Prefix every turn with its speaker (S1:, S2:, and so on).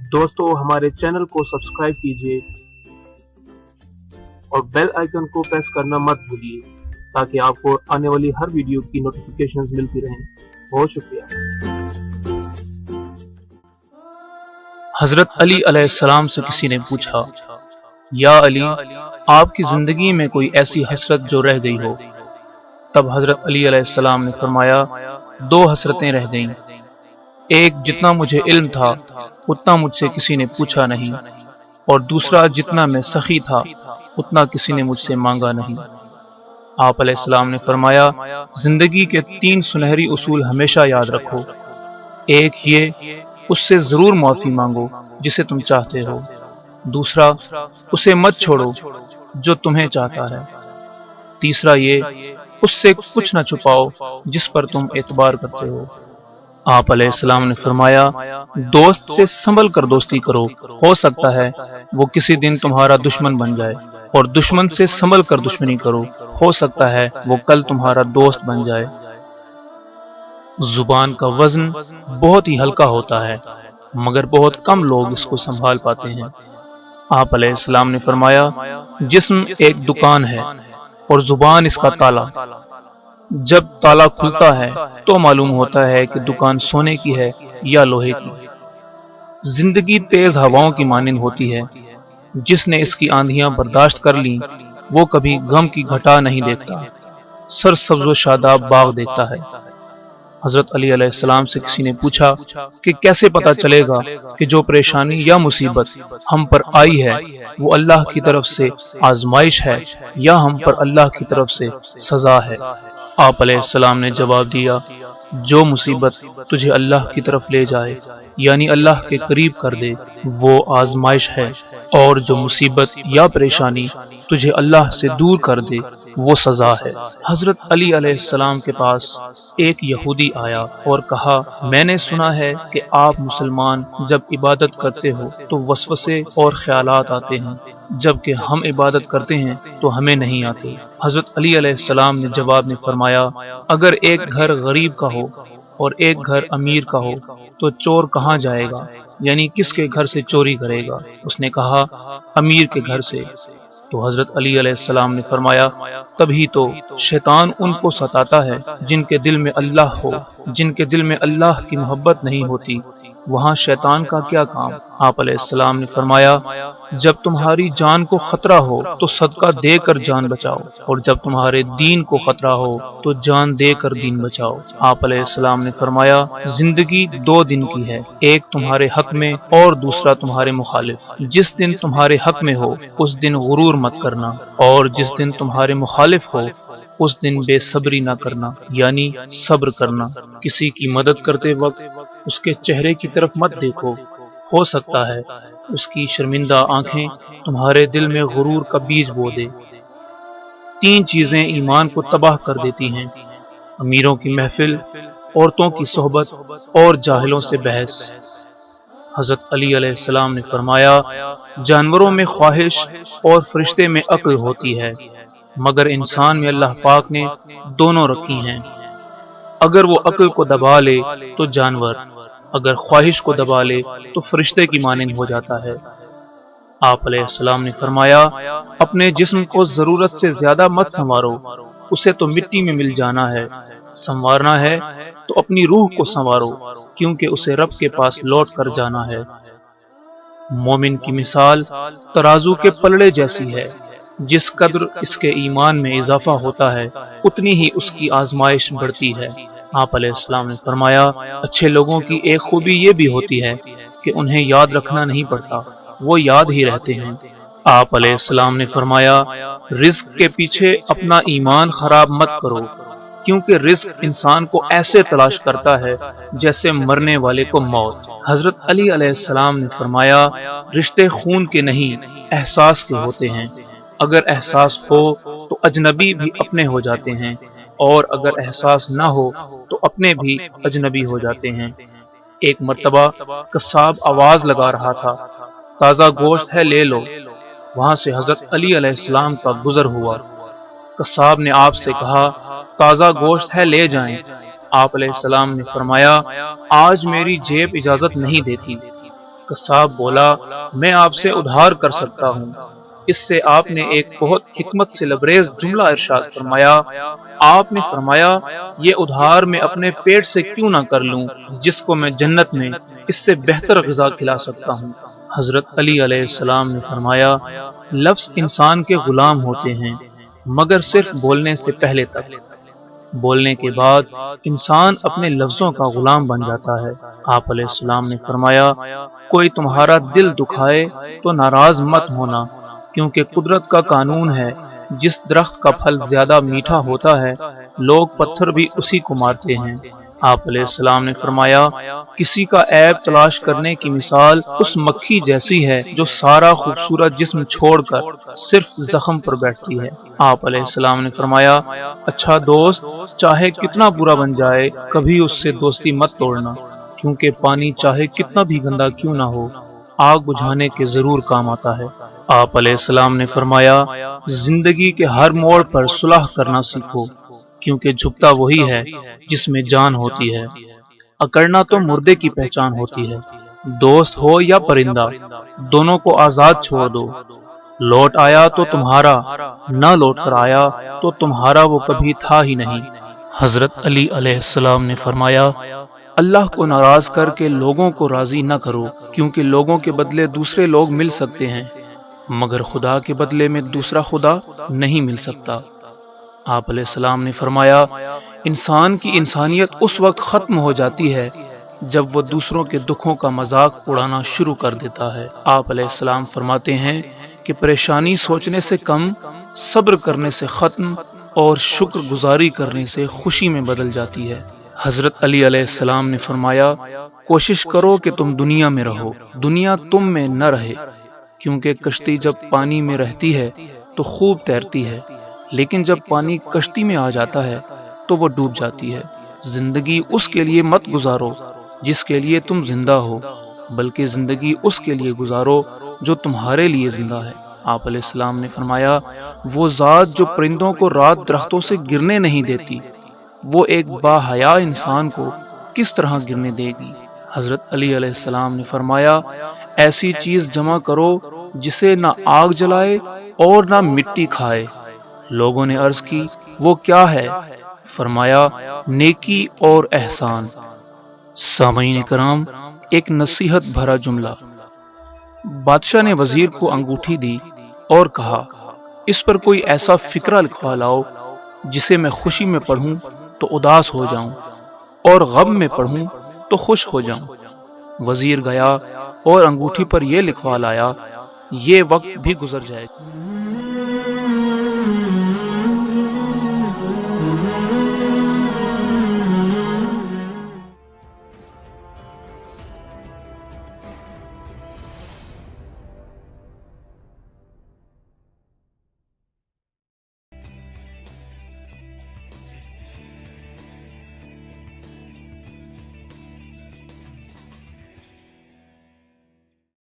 S1: दोस्तों हमारे चैनल को सब्सक्राइब कीजिए और बेल आइकन को प्रेस करना मत भूलिए ताकि आपको आने वाली हर वीडियो की नोटिफिकेशंस मिलती रहें। बहुत शुक्रिया। हजरत अली अलैहिस्सलाम से किसी ने पूछा, या अली, आपकी जिंदगी में कोई ऐसी हसरत जो रह गई हो? तब हजरत अली अलैहिस्सलाम ने फरमाया, दो हसरतें रह गईं। एक, जितना मुझे इल्म था उतना मुझसे किसी ने पूछा नहीं, और दूसरा, जितना मैं सखी था उतना किसी ने मुझसे मांगा नहीं। आप अलैहिस्सलाम ने फरमाया, जिंदगी के 3 सुनहरी उसूल हमेशा याद रखो। एक ये, उससे जरूर माफी मांगो जिसे तुम चाहते हो। दूसरा, उसे मत छोड़ो जो तुम्हें चाहता है। तीसरा ये, उससे कुछ न छुपाओ जिस पर तुम एतबार करते हो। आप अलैहिस्सलाम ने फरमाया, दोस्त से संभल कर दोस्ती करो, हो सकता है वो किसी दिन तुम्हारा दुश्मन बन जाए, और दुश्मन से संभल कर दुश्मनी करो, हो सकता है वो कल तुम्हारा दोस्त बन जाए। जुबान का वजन बहुत ही हल्का होता है, मगर बहुत कम लोग इसको संभाल पाते हैं। आप अलैहिस्सलाम ने फरमाया, जिस्म एक दुकान है और जुबान इसका ताला। जब ताला खुलता है तो मालूम होता है कि दुकान सोने की है या लोहे की। जिंदगी तेज हवाओं की मानिंद होती है, जिसने इसकी आंधियां बर्दाश्त कर ली वो कभी गम की घटा नहीं देखता, सरसब्ज़ व शादाब बाग देखता है। हजरत अली अलैहिस्सलाम से किसी ने पूछा कि कैसे पता चलेगा कि जो परेशानी या मुसीबत हम पर आई है वो अल्लाह की तरफ से आजमाइश है या हम पर अल्लाह की तरफ से सजा है। आप अलैहिस्सलाम ने जवाब दिया, जो मुसीबत तुझे अल्लाह की तरफ ले जाए यानी अल्लाह के करीब कर दे वो आजमाइश है, और जो मुसीबत या परेशानी तुझे अल्लाह से दूर कर दे वो सजा है। हजरत अली अलैहिस्सलाम के पास एक यहूदी आया और कहा, मैंने सुना है कि आप मुसलमान जब इबादत करते हो तो वसवसे और ख्यालात आते हैं, जबकि हम इबादत करते हैं तो हमें नहीं आते। हजरत अली अलैहिस्सलाम ने जवाब में फरमाया, अगर एक घर गरीब का हो और एक घर अमीर का हो तो चोर कहाँ जाएगा, यानी किसके घर से चोरी करेगा? उसने कहा, अमीर के घर से। तो हजरत अली अलैहिस्सलाम ने फरमाया, तभी तो शैतान उनको सताता है जिनके दिल में अल्लाह हो। जिनके दिल में अल्लाह की मोहब्बत नहीं होती वहाँ शैतान का क्या काम? आप अलैहिस्सलाम ने फरमाया, जब तुम्हारी जान को खतरा हो तो सदका देकर जान बचाओ, और जब तुम्हारे दीन को खतरा हो तो जान देकर दीन बचाओ। आप अलैहिस्सलाम ने फरमाया, जिंदगी 2 दिन की है, एक तुम्हारे हक में और दूसरा तुम्हारे मुखालिफ। जिस दिन तुम्हारे हक में हो उस दिन गुरूर मत करना, और जिस दिन तुम्हारे मुखालिफ हो उस दिन बेसब्री ना करना, यानी सब्र करना। किसी की मदद करते वक्त उसके चेहरे की तरफ मत देखो, हो सकता है उसकी शर्मिंदा आंखें तुम्हारे दिल में गुरूर का बीज बो दे। 3 चीजें ईमान को तबाह कर देती हैं, अमीरों की महफिल, औरतों की सोहबत और जाहिलों से बहस। हजरत अली अलैहिस्सलाम ने फरमाया, जानवरों में ख्वाहिश और फरिश्ते में अक्ल होती है, मगर इंसान में अल्लाह पाक ने दोनों रखी हैं। अगर वो अक्ल को दबा ले तो जानवर, अगर ख्वाहिश को दबा ले तो फरिश्ते की मानिंद हो जाता है। आप अलैहिस्सलाम ने फरमाया, अपने जिस्म को जरूरत से ज्यादा मत संवारो, उसे तो मिट्टी में मिल जाना है। संवारना है तो अपनी रूह को संवारो, क्योंकि उसे रब के पास लौट कर जाना है। मोमिन की मिसाल तराजू के पलड़े जैसी है, जिस कद्र इसके ईमान में इजाफा होता है उतनी ही उसकी आजमाइश बढ़ती है। आप अलैहिस्सलाम ने फरमाया, अच्छे लोगों की एक खूबी ये भी होती है कि उन्हें याद रखना नहीं पड़ता, वो याद ही रहते हैं। आप अलैहिस्सलाम ने फरमाया, रिस्क के पीछे अपना ईमान खराब मत करो, क्योंकि रिस्क इंसान को ऐसे तलाश करता है जैसे मरने वाले को मौत। हजरत अली अलैहिस्सलाम ने फरमाया, रिश्ते खून के नहीं एहसास के होते हैं। अगर एहसास हो तो अजनबी भी अपने हो जाते हैं, और अगर एहसास ना हो तो अपने भी अजनबी हो जाते हैं। एक मर्तबा कसाब आवाज लगा रहा था, ताज़ा गोश्त है ले लो। वहां से हजरत अली अलैहिस्सलाम का गुजर हुआ। कसाब ने आपसे कहा, ताज़ा गोश्त है ले जाएं। आप अलैहिस्सलाम ने फरमाया, आज मेरी जेब इजाजत नहीं देती। قصاب بولا میں آپ سے ادھار کر سکتا ہوں۔ اس سے آپ نے ایک بہت حکمت سے لبریز جملہ ارشاد فرمایا۔ آپ نے فرمایا یہ ادھار میں اپنے پیٹ سے کیوں نہ کر لوں جس کو میں جنت میں اس سے بہتر غذا کھلا سکتا ہوں۔ حضرت علی علیہ السلام نے فرمایا لفظ انسان کے غلام ہوتے ہیں مگر صرف بولنے سے پہلے تک، بولنے کے بعد انسان اپنے لفظوں کا غلام بن جاتا ہے۔ آپ علیہ السلام نے فرمایا کوئی تمہارا دل دکھائے تو ناراض مت ہونا، کیونکہ قدرت کا قانون ہے جس درخت کا پھل زیادہ میٹھا ہوتا ہے لوگ پتھر بھی اسی کو مارتے ہیں۔ آپ علیہ السلام نے فرمایا کسی کا عیب تلاش کرنے کی مثال اس مکھی جیسی ہے جو سارا خوبصورت جسم چھوڑ کر صرف زخم پر بیٹھتی ہے۔ آپ علیہ السلام نے فرمایا اچھا دوست چاہے کتنا برا بن جائے کبھی اس سے دوستی مت توڑنا، کیونکہ پانی چاہے کتنا بھی گندا کیوں نہ ہو آگ بجھانے کے ضرور کام آتا ہے۔ آپ علیہ السلام نے فرمایا زندگی کے ہر موڑ پر صلح کرنا سیکھو، کیونکہ جھکتا وہی ہے جس میں جان ہوتی ہے، اکڑنا تو مردے کی پہچان ہوتی ہے۔ دوست ہو یا پرندہ دونوں کو آزاد چھوڑ دو، لوٹ آیا تو تمہارا، نہ لوٹ کر آیا تو تمہارا وہ کبھی تھا ہی نہیں۔ حضرت علی علیہ السلام نے فرمایا اللہ کو ناراض کر کے لوگوں کو راضی نہ کرو، کیونکہ لوگوں کے بدلے دوسرے لوگ مل سکتے ہیں مگر خدا کے بدلے میں دوسرا خدا نہیں مل سکتا۔ آپ علیہ السلام نے فرمایا انسان کی انسانیت اس وقت ختم ہو جاتی ہے جب وہ دوسروں کے دکھوں کا مذاق اڑانا شروع کر دیتا ہے۔ آپ علیہ السلام فرماتے ہیں کہ پریشانی سوچنے سے کم، صبر کرنے سے ختم اور شکر گزاری کرنے سے خوشی میں بدل جاتی ہے۔ حضرت علی علیہ السلام نے فرمایا کوشش کرو کہ تم دنیا میں رہو، دنیا تم میں نہ رہے، کیونکہ کشتی جب پانی میں رہتی ہے تو خوب تیرتی ہے لیکن جب پانی کشتی میں آ جاتا ہے تو وہ ڈوب جاتی ہے۔ زندگی اس کے لیے مت گزارو جس کے لیے تم زندہ ہو، بلکہ زندگی اس کے لیے گزارو جو تمہارے لیے زندہ ہے۔ آپ علیہ السلام نے فرمایا وہ ذات جو پرندوں کو رات درختوں سے گرنے نہیں دیتی وہ ایک باحیا انسان کو کس طرح گرنے دے گی۔ حضرت علی علیہ السلام نے فرمایا ایسی چیز جمع کرو جسے نہ آگ جلائے اور نہ مٹی کھائے۔ لوگوں نے عرض کی وہ کیا ہے؟ فرمایا نیکی اور احسان۔ سامعین کرام ایک نصیحت بھرا جملہ۔ بادشاہ نے وزیر کو انگوٹھی دی اور کہا اس پر کوئی ایسا فقرہ لکھوا لاؤ جسے میں خوشی میں پڑھوں تو اداس ہو جاؤں اور غم میں پڑھوں تو خوش ہو جاؤں۔ وزیر گیا اور انگوٹھی پر یہ لکھوا لایا یہ وقت بھی گزر جائے گا۔